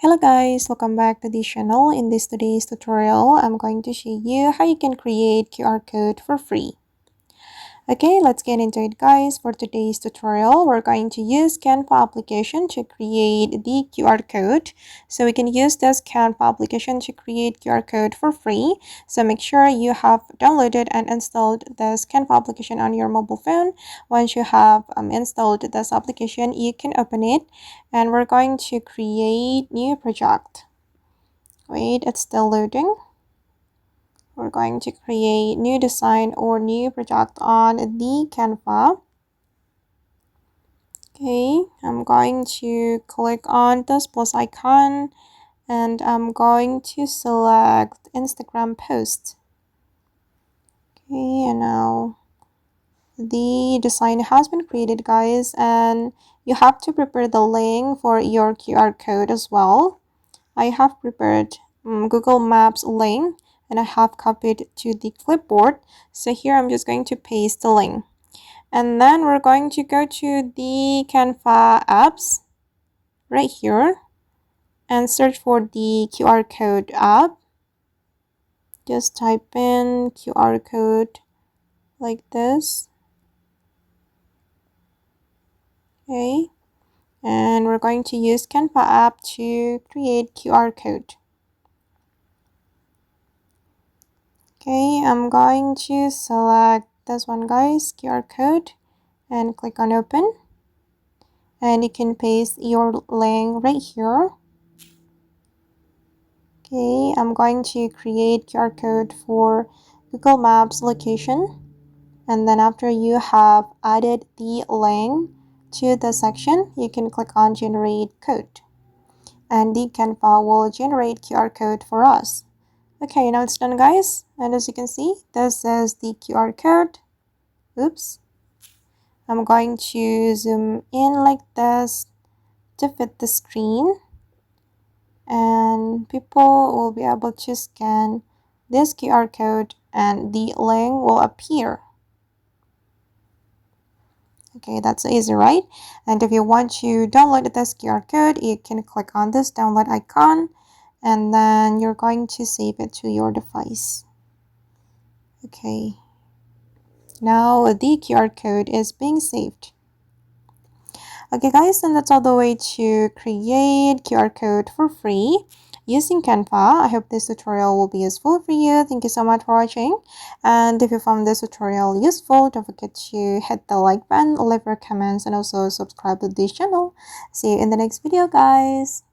Hello guys, welcome back to the channel. In today's tutorial, I'm going to show you how you can create QR code for free. Okay, let's get into it guys. For today's tutorial, we're going to use Canva application to create the QR code. So we can use this Canva application to create QR code for free. So make sure you have downloaded and installed this Canva application on your mobile phone. Once you have installed this application, you can open it and we're going to create new project. Wait, it's still loading. We're going to create new design or new project on the Canva. Okay, I'm going to click on this plus icon and I'm going to select Instagram post. Okay, and now the design has been created guys, and you have to prepare the link for your QR code as well. I have prepared Google Maps link and I have copied to the clipboard. So here I'm just going to paste the link. And then we're going to go to the Canva apps right here and search for the QR code app. Just type in QR code like this. Okay. And we're going to use Canva app to create QR code. Okay, I'm going to select this one guys, QR code, and click on open. And you can paste your link right here. Okay, I'm going to create QR code for Google Maps location. And then after you have added the link to the section, you can click on generate code. And the Canva will generate QR code for us. Okay, now it's done guys. And as you can see, this is the QR code. Oops. I'm going to zoom in like this to fit the screen. And people will be able to scan this QR code and the link will appear. Okay, that's easy, right? And if you want to download this QR code, you can click on this download icon and then you're going to save it to your device. Okay, now the QR code is being saved. Okay guys, and that's all the way to create QR code for free using Canva. I hope this tutorial will be useful for you. Thank you so much for watching. And if you found this tutorial useful, don't forget to hit the like button, leave your comments, and also subscribe to this channel. See you in the next video guys.